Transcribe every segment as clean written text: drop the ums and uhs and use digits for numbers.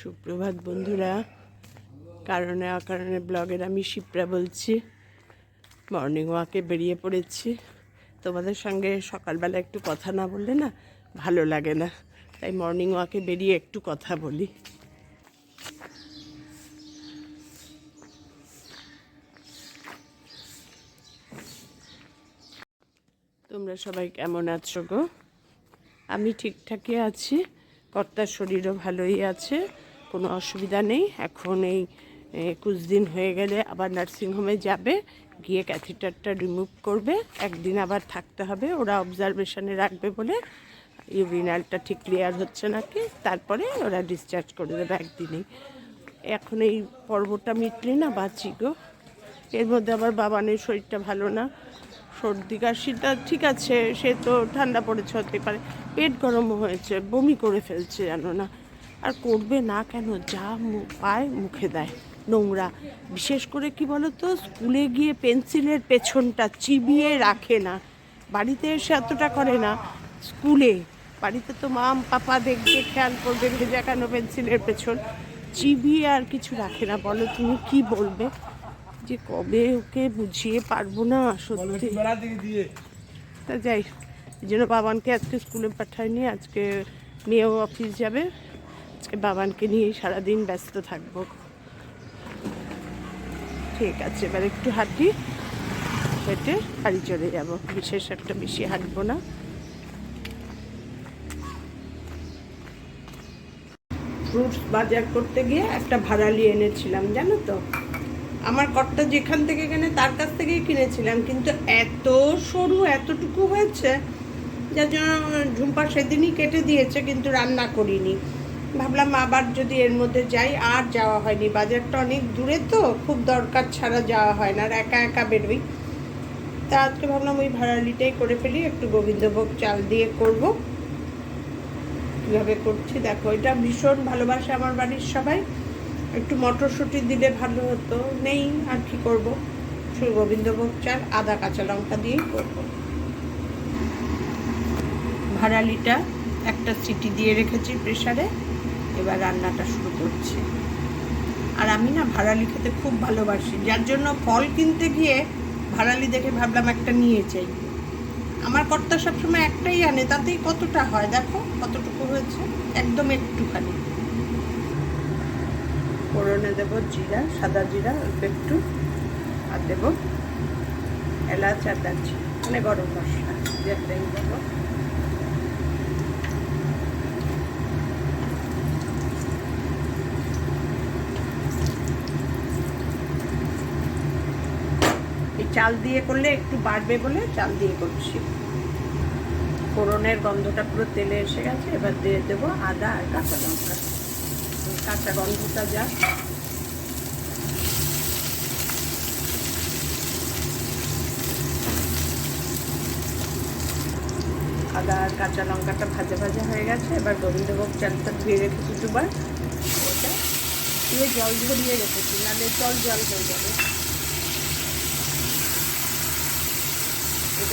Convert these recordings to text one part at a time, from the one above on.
সুপ্রভাত বন্ধুরা, কারণে অকারণে ব্লগের আমি শিপ্রা বলছি। মর্নিং ওয়াকে বেরিয়ে পড়েছি। তোমাদের সঙ্গে সকালবেলা একটু কথা না বললে না ভালো লাগে না, তাই মর্নিং ওয়াকে বেরিয়ে একটু কথা বলি। তোমরা সবাই কেমন আছো গো? আমি ঠিকঠাকই আছি, কর্তার শরীরও ভালোই আছে, কোনো অসুবিধা নেই। এখন এই 21 দিন হয়ে গেলে আবার নার্সিংহোমে যাবে, গিয়ে ক্যাথিটারটা রিমুভ করবে, একদিন আবার থাকতে হবে, ওরা অবজারভেশনে রাখবে বলে। ইউরিনালটা ঠিক ক্লিয়ার হচ্ছে নাকি, তারপরে ওরা ডিসচার্জ করে দেবে একদিনেই। এখন এই পর্বটা মিটলে না বাঁচি গো। এর মধ্যে আবার বাবানের শরীরটা ভালো না, সর্দি কাশিটা ঠিক আছে, সে তো ঠান্ডা পড়েছে হতে পারে, পেট গরমও হয়েছে, বমি করে ফেলছে জানো না। আর করবে না কেন, যা পায় মুখে দেয়, নোংরা। বিশেষ করে কি বলো তো, স্কুলে গিয়ে পেন্সিলের পেছনটা চিবিয়ে রাখে না, বাড়িতে এসে এতটা করে না, স্কুলে বাড়িতে তো মাম পাপা দেখবে, খেয়াল করবে, ভেজা কেন পেন্সিলের পেছন, চিবিয়ে আর কিছু রাখে না। বলো তুমি কি বলবে, যে কবে ওকে বুঝিয়ে পারবো না সত্যি। তা যাই, এই জন্য বাবানকে আজকে স্কুলে পাঠায়নি, আজকে মেয়েও অফিস যাবে, আজকে বাবানকে নিয়েই সারাদিন ব্যস্ত থাকবো। ঠিক আছে, এবার একটু হাঁটি, হেঁটে বাড়ি চলে যাব, বিশেষ একটা বেশি হাঁটবো না। ফ্রুটস বাজার করতে গিয়ে একটা ভাড়ালি এনেছিলাম জানো তো, আমার কর্তা যেখান থেকে কেনে তার কাছ থেকেই কিনেছিলাম, কিন্তু এত সরু, এতটুকু হয়েছে, যার জন্য ঝুম্পা সেদিনই কেটে দিয়েছে, কিন্তু রান্না করিনি। ভাবলাম আবার যদি এর মধ্যে যাই, আর যাওয়া হয়নি, বাজারটা অনেক দূরে তো, খুব দরকার ছাড়া যাওয়া হয় না, আর একা একা বেরোই। তা আজকে ভাবলাম ওই ভাড়ালিটাই করে ফেলি, একটু গোবিন্দভোগ চাল দিয়ে করব। কীভাবে করছি দেখো, এটা ভীষণ ভালোবাসে আমার বাড়ির সবাই, একটু মটরশুঁটি দিলে ভালো হতো, নেই, আর কি করবো, শুধু গোবিন্দভোগ চাল, আদা কাঁচা লঙ্কা দিয়েই করবো। ভাড়ালিটা একটা সিটি দিয়ে রেখেছি প্রেসারে, এবার রান্নাটা শুরু করছি। আর আমি না ভাড়ালি খেতে খুব ভালোবাসি, যার জন্য ফল কিনতে গিয়ে ভাড়ালি দেখে ভাবলাম একটা নিয়ে চাই। আমার কর্তা সবসময় একটাই আনে, তাতেই কতটা হয় দেখো, কতটুকু হয়েছে, একদম একটুখানি। ফোড়নে দেব জিরা, সাদা জিরা অল্প একটু, আর দেব এলাচ আর দারচিনি, মানে গরম মশলা যেটাই দেব। এই চাল দিয়ে করলে একটু বাড়বে বলে চাল দিয়ে করছি। ফোড়নের গন্ধটা পুরো তেলে এসে গেছে, এবার দিয়ে দেবো আদা আর কাঁচা লঙ্কা, কাঁচা গন্ধটা যা। আদা আর কাঁচা লঙ্কাটা ভাজা ভাজা হয়ে গেছে, এবার গোবিন্দভোগ চালটা ধুয়ে রেখেছি দুবার, ওটা দিয়ে জল ঝরিয়ে রেখেছি, নাহলে জল হয়ে যাবে।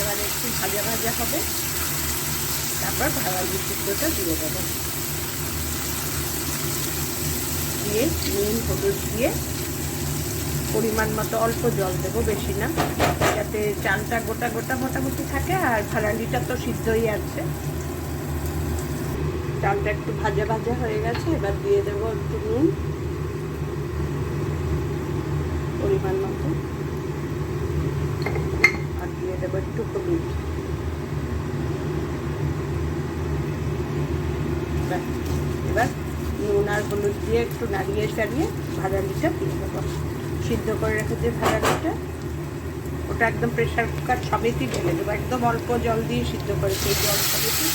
এবার একটু ভাজা ভাজা হবে, তারপর ভাড়ালি সিদ্ধটা দিয়ে দেবো, দিয়ে নুন হলুদ দিয়ে পরিমাণ মতো অল্প জল দেবো, বেশি না, যাতে চালটা গোটা গোটা মোটামুটি থাকে, আর ভাড়ালিটা তো সিদ্ধই আছে। চালটা একটু ভাজা ভাজা হয়ে গেছে, এবার দিয়ে দেবো একটু নুন পরিমাণ মতো, আর দিয়ে দেবো একটু হলুদ। এবার নুন আর হলুদ দিয়ে একটু নাড়িয়ে চাড়িয়ে ভাড়ালিটা দিয়ে দেবো, সিদ্ধ করে রেখেছি ভাড়ালিটা, ওটা একদম প্রেশার কুকার সমেতই ঢেলে দেবো, একদম অল্প জল দিয়ে সিদ্ধ করে, সেই জল সমেতই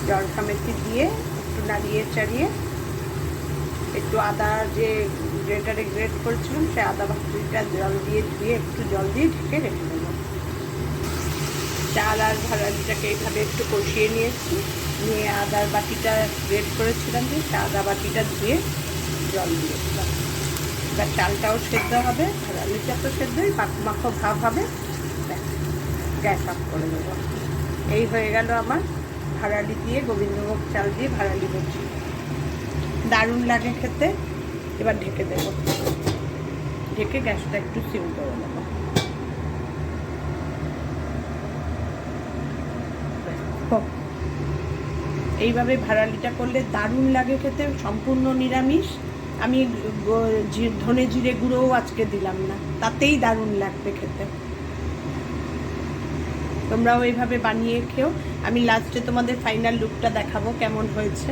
জল সমেতি দিয়ে একটু নাড়িয়ে চাড়িয়ে একটু আদা যে গ্রেটারে গ্রেট করেছিলাম, সে আদা বাটিটা জল দিয়ে ধুয়ে একটু জল দিয়ে ঢেকে রেখে দেবো। চাল আর ভাড়ালিটাকে এইভাবে একটু কষিয়ে নিয়েছি, নিয়ে আদার বাটিটা গ্রেট করেছিলাম, যে সে আদা বাটিটা ধুয়ে জল দিয়েছিলাম। এবার চালটাও সেদ্ধ হবে, ভাড়ালিটা তো সেদ্ধই, মাখো মাখো ভাব হবে। গ্যাস অফ করে দেবো। এই হয়ে গেল আমার ভাড়ালি দিয়ে গোবিন্দভোগ চাল দিয়ে ভাড়ালি বলছি, দারুণ লাগে খেতে। এবার ঢেকে দেবো, ঢেকে গ্যাসটা একটু সিম করে দেবো। এইভাবে ভাড়ালিটা করলে দারুণ লাগে খেতে, সম্পূর্ণ নিরামিষ। আমি ধনে জিরে গুঁড়োও আজকে দিলাম না, তাতেই দারুণ লাগবে খেতে। তোমরাও এইভাবে বানিয়ে খেও। আমি লাস্টে তোমাদের ফাইনাল লুকটা দেখাবো কেমন হয়েছে।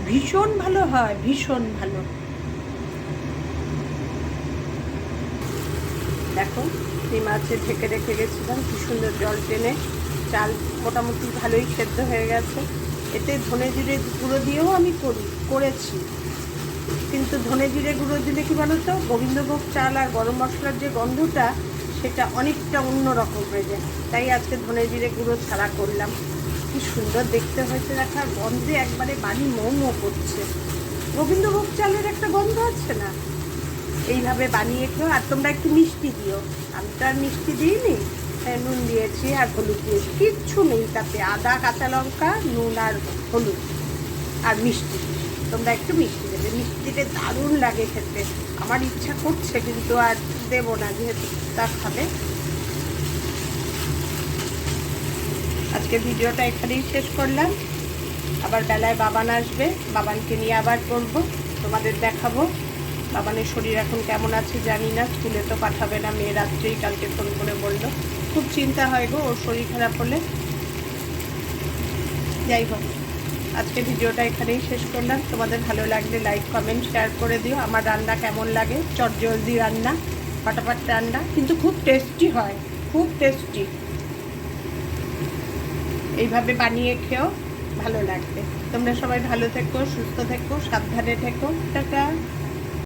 ভীষণ ভালো হয়, ভীষণ ভালো। দেখো ডিম আছে, ঢেকে রেখে গেছিলাম, কি সুন্দর জল টেনে চাল মোটামুটি ভালোই সেদ্ধ হয়ে গেছে। এতে ধনে জিরে গুঁড়ো দিয়েও আমি করেছি, কিন্তু ধনে জিরে গুঁড়ো দিলে কি বলো তো, গোবিন্দভোগ চাল আর গরম মশলার যে গন্ধটা সেটা অনেকটা অন্যরকম হয়ে যায়। তাই আজকে ধনে জিরে গুঁড়ো ছাড়া করলাম। কি সুন্দর দেখতে হয়েছে, দেখার গন্ধে একবারে বাড়ি মৌ করছে। গোবিন্দভোগ চালের একটা গন্ধ আছে না? এইভাবে বানিয়ে খেও। আর তোমরা একটু মিষ্টি দিও, আমি তো আর মিষ্টি দিইনি, নুন দিয়েছি আর হলুদ দিয়েছি, কিচ্ছু নেই তাতে, আদা কাঁচা লঙ্কা নুন আর হলুদ আর মিষ্টি। তোমরা একটু মিষ্টি দেবে, মিষ্টি দিলে দারুণ লাগে খেতে। আমার ইচ্ছা করছে কিন্তু আর দেবো না, যেহেতু তা খাবে। আজকে ভিডিওটা এখানেই শেষ করলাম। আবার বেলায় বাবান আসবে, বাবানকে নিয়ে আবার করবো, তোমাদের দেখাবো। বাবানের শরীর এখন কেমন আছে জানি না, স্কুলে তো পাঠাবে না, মেয়ে রাত্রেই কালকে ফোন করে বললো। খুব চিন্তা হয় গো ওর শরীর খারাপ হলে। যাই হোক, আজকে ভিডিওটা এখানেই শেষ করলাম। তোমাদের ভালো লাগলে লাইক কমেন্ট শেয়ার করে দিও। আমার রান্না কেমন লাগে, চটজলদি রান্না, ফটাফট রান্না, কিন্তু খুব টেস্টি হয়, খুব টেস্টি। এইভাবে বানিয়ে খেও, ভালো লাগবে। তোমরা সবাই ভালো থেকো, সুস্থ থেকো, সাবধানে থেকো। টাটা।